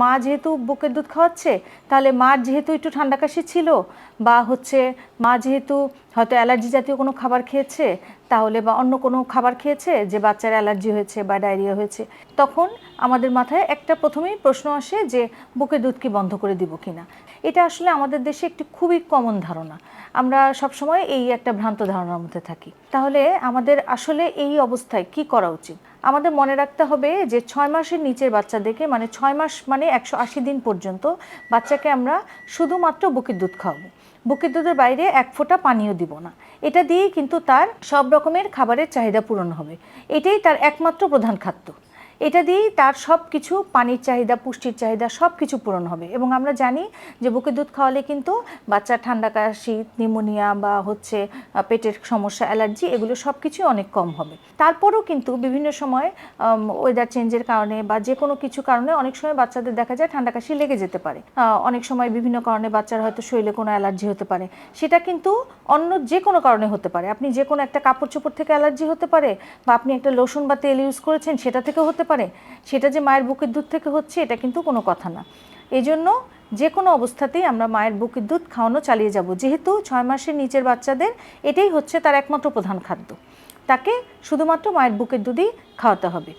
মা যেহেতু বুকের দুধ খাওয়াচ্ছে, তাহলে মার যেহেতু একটু ঠান্ডা কাশি ছিল, বা মা যেহেতু হয়তো অ্যালার্জি জাতীয় কোনো খাবার খেয়েছে, তাহলে বা অন্য কোনো খাবার খেয়েছে যে বাচ্চার অ্যালার্জি হয়েছে বা ডায়রিয়া হয়েছে, তখন আমাদের মাথায় একটা প্রথমেই প্রশ্ন আসে যে বুকের দুধ কি বন্ধ করে দিব কিনা। এটা আসলে আমাদের দেশে একটি খুবই কমন ধারণা। আমরা সবসময় এই একটা ভ্রান্ত ধারণার মধ্যে থাকি। তাহলে আমাদের আসলে এই অবস্থায় কি করা উচিত? আমাদের মনে রাখতে হবে যে 6 মাসের নিচের বাচ্চাদেরকে, মানে 6 মাস মানে 180 দিন পর্যন্ত বাচ্চাকে আমরা শুধুমাত্র বুকের দুধ খাওয়াবো। বুকের দুধের বাইরে এক ফোঁটা পানিও দিব না। এটা দিয়েই কিন্তু তার সব রকমের খাবারের চাহিদা পূরণ হবে। এটাই তার একমাত্র প্রধান খাদ্য। এটা দিয়েই তার সব কিছু, পানির চাহিদা, পুষ্টির চাহিদা সব কিছু পূরণ হবে। এবং আমরা জানি যে বুকের দুধ খাওয়ালে কিন্তু বাচ্চার ঠান্ডা কাশি, নিউমোনিয়া বা পেটের সমস্যা, অ্যালার্জি, এগুলো সব কিছুই অনেক কম হবে। তারপরেও কিন্তু বিভিন্ন সময় ওয়েদার চেঞ্জের কারণে বা যে কোনো কিছু কারণে অনেক সময় বাচ্চাদের দেখা যায় ঠান্ডা কাশি লেগে যেতে পারে। অনেক সময় বিভিন্ন কারণে বাচ্চার হয়তো শরীরে কোনো অ্যালার্জি হতে পারে। সেটা কিন্তু অন্য যে কোনো কারণে হতে পারে। আপনি যে কোনো একটা কাপড় চোপড় থেকে অ্যালার্জি হতে পারে, বা আপনি একটা লোশন বা তেল ইউজ করেছেন সেটা থেকেও হতে পারে। সেটা যে মায়ের বুকের দুধ থেকে হচ্ছে এটা কিন্তু কোনো কথা না। এই জন্য যে কোনো অবস্থাতেই আমরা মায়ের বুকের দুধ খাওয়ানো চালিয়ে যাব, যেহেতু 6 মাসের নিচের বাচ্চাদের এটাই হচ্ছে তার একমাত্র প্রধান খাদ্য। তাকে শুধুমাত্র মায়ের বুকের দুধই খাওয়াতে হবে।